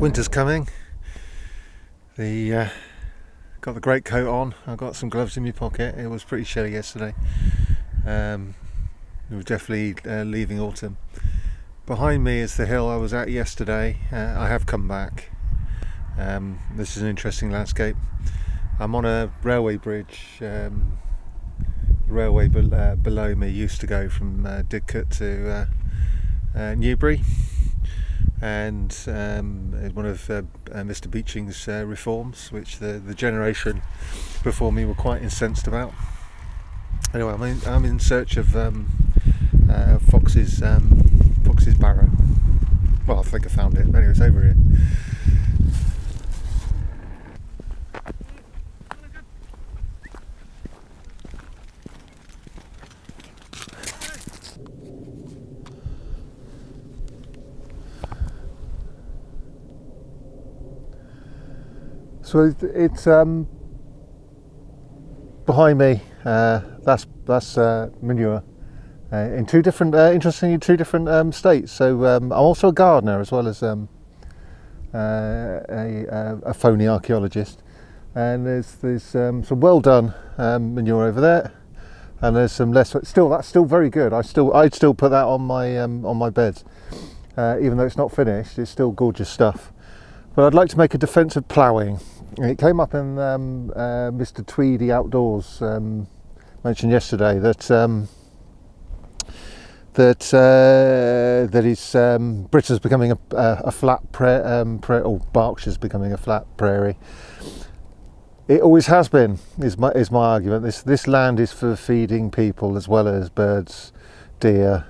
winter's coming. Got the great coat on. I've got some gloves in my pocket. It was pretty chilly yesterday. We were definitely leaving autumn. Behind me is the hill I was at yesterday. I have come back. This is an interesting landscape. I'm on a railway bridge. The railway below me used to go from Didcot to Newbury, and one of Mr. Beeching's reforms, which the generation before me were quite incensed about. Anyway, I'm in search of Fox's Barrow. Well, I think I found it. Anyway, it's over here. So it's behind me. That's manure in two different, interestingly, two different states. So I'm also a gardener as well as a phony archaeologist. And there's some well done manure over there, and there's some less. Still, that's still very good. I'd still put that on my beds, even though it's not finished. It's still gorgeous stuff. But I'd like to make a defence of ploughing. It came up in Mr. Tweedy Outdoors mentioned yesterday that Britain's becoming a flat or Berkshire's becoming a flat prairie. It always has been. Is my argument. This land is for feeding people as well as birds, deer,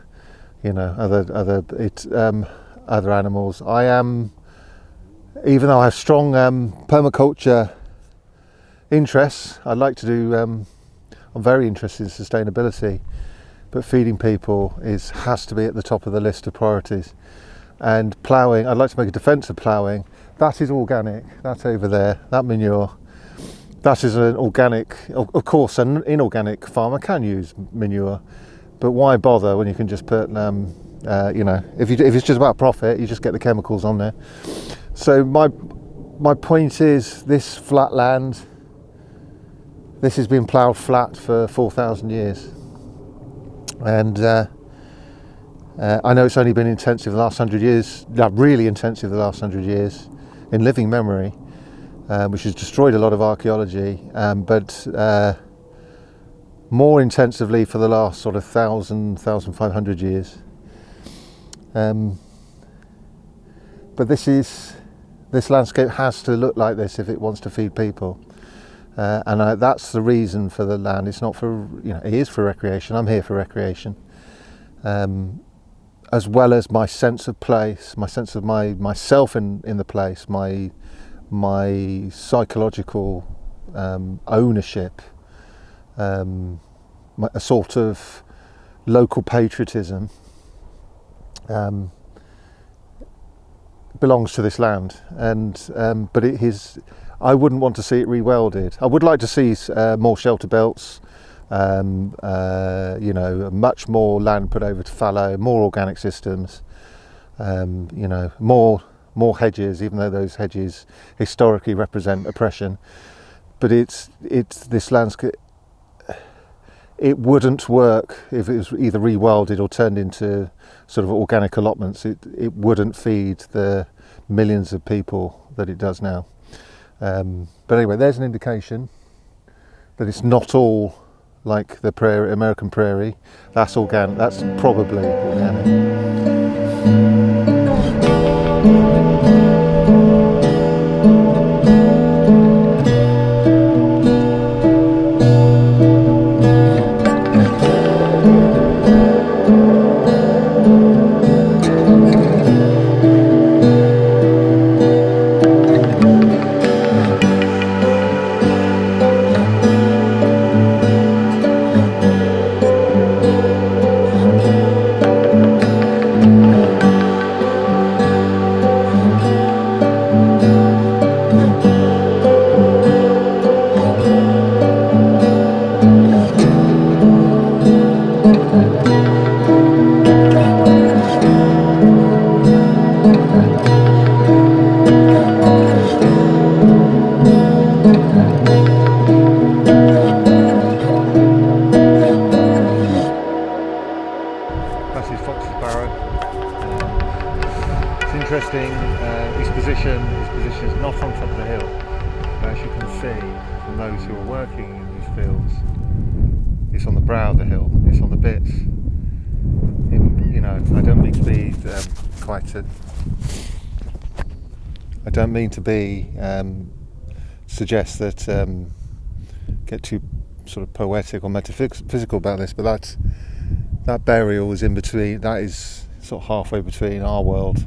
other animals. Even though I have strong permaculture interests, I'd like to do. I'm very interested in sustainability, but feeding people has to be at the top of the list of priorities. And ploughing, I'd like to make a defence of ploughing. That is organic. That's over there. That manure. That is an organic. Of course, an inorganic farmer can use manure, but why bother when you can just put, if it's just about profit, you just get the chemicals on there. So my point is, this flat land, this has been ploughed flat for 4,000 years, and I know it's only been intensive the last 100 years, really intensive the last 100 years in living memory, which has destroyed a lot of archaeology, but more intensively for the last sort of 1,500 years. But this landscape has to look like this if it wants to feed people, and that's the reason for the land. It's not for, it is for recreation. I'm here for recreation, as well as my sense of place, my sense of myself in the place, my psychological ownership, a sort of local patriotism. Belongs to this land, and but I wouldn't want to see it rewelded. I would like to see more shelter belts, much more land put over to fallow, more organic systems, more hedges, even though those hedges historically represent oppression. But it's this landscape. It wouldn't work if it was either rewelded or turned into sort of organic allotments. It wouldn't feed the millions of people that it does now. But anyway, there's an indication that it's not all like the American prairie. That's organic. That's probably organic. That is Fox's Barrow. It's interesting. His position is not on top of the hill. As you can see from those who are working in these fields, it's on the brow of the hill. It's on the bits. I don't mean to be I don't mean to be suggest that get too sort of poetic or metaphysical about this, but that burial is in between. That is sort of halfway between our world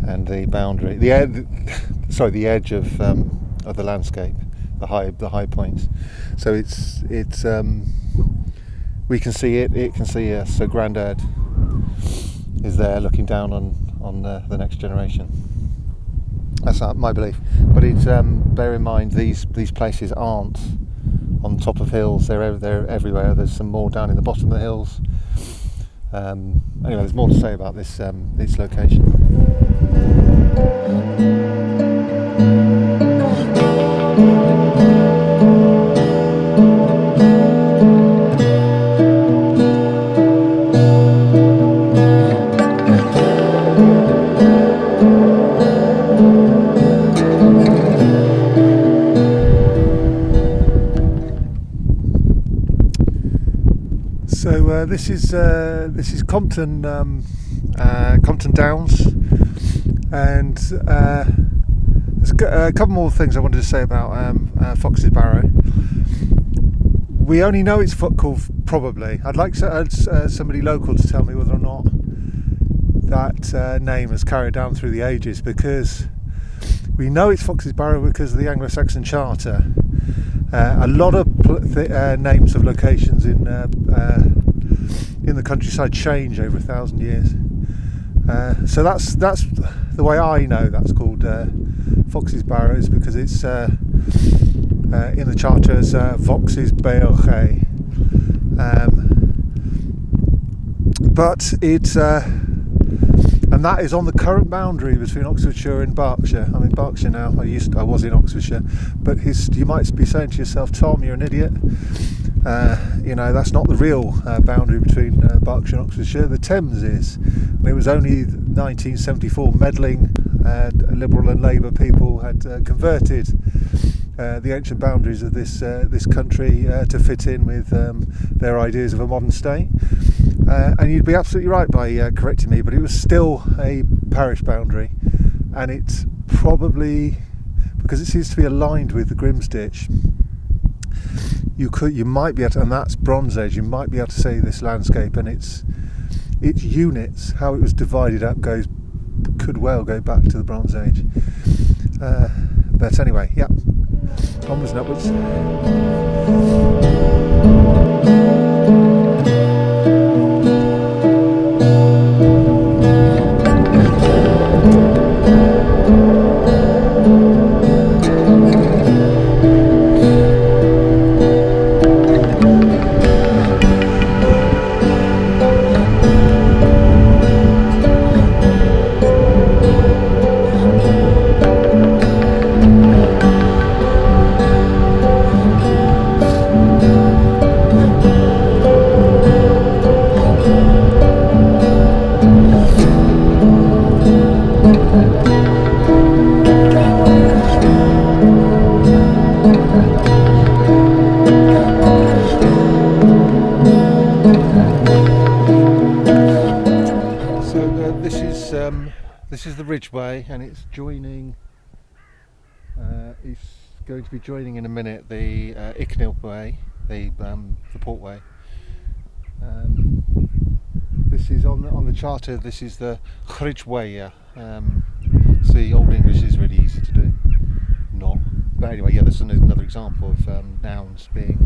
and the boundary, the edge of the landscape, the high points. So it's we can see it can see us. So Grandad is there looking down on the next generation. That's my belief. But it's bear in mind these places aren't on top of hills. They're everywhere. There's some more down in the bottom of the hills. Anyway, there's more to say about this location. So this is Compton Downs, and there's a couple more things I wanted to say about Fox's Barrow. We only know it's called probably. I'd like somebody local to tell me whether or not that name has carried down through the ages, because we know it's Fox's Barrow because of the Anglo-Saxon Charter. A lot of names of locations in the countryside change over 1,000 years. So that's the way I know that's called Fox's Barrows, because it's in the charter as Fox's Barrow. But it's and that is on the current boundary between Oxfordshire and Berkshire. I'm in Berkshire now. I was in Oxfordshire, but you might be saying to yourself, Tom, you're an idiot. That's not the real boundary between Berkshire and Oxfordshire. The Thames is. And it was only 1974 meddling Liberal and Labour people had converted the ancient boundaries of this country to fit in with their ideas of a modern state. And you'd be absolutely right by correcting me, but it was still a parish boundary, and it's probably, because it seems to be aligned with the Grimsditch, you might be able to, and that's Bronze Age, you might be able to say this landscape and its units, how it was divided up, could well go back to the Bronze Age. But anyway, yeah, onwards and upwards. This is the Ridgeway, and it's joining. It's going to be joining in a minute the Icknield Way, the Portway. This is on the charter. This is the Ridgeway. See, Old English is really easy to do. Not, but anyway, yeah. There's another example of nouns being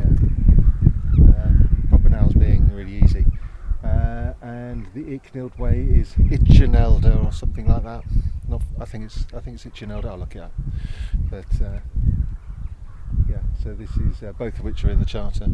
proper nouns being really easy. And the Icknield Way is Itchenelder or something like that. I think it's Itchenelder. I'll look it up. But yeah, so this is both of which are in the charter.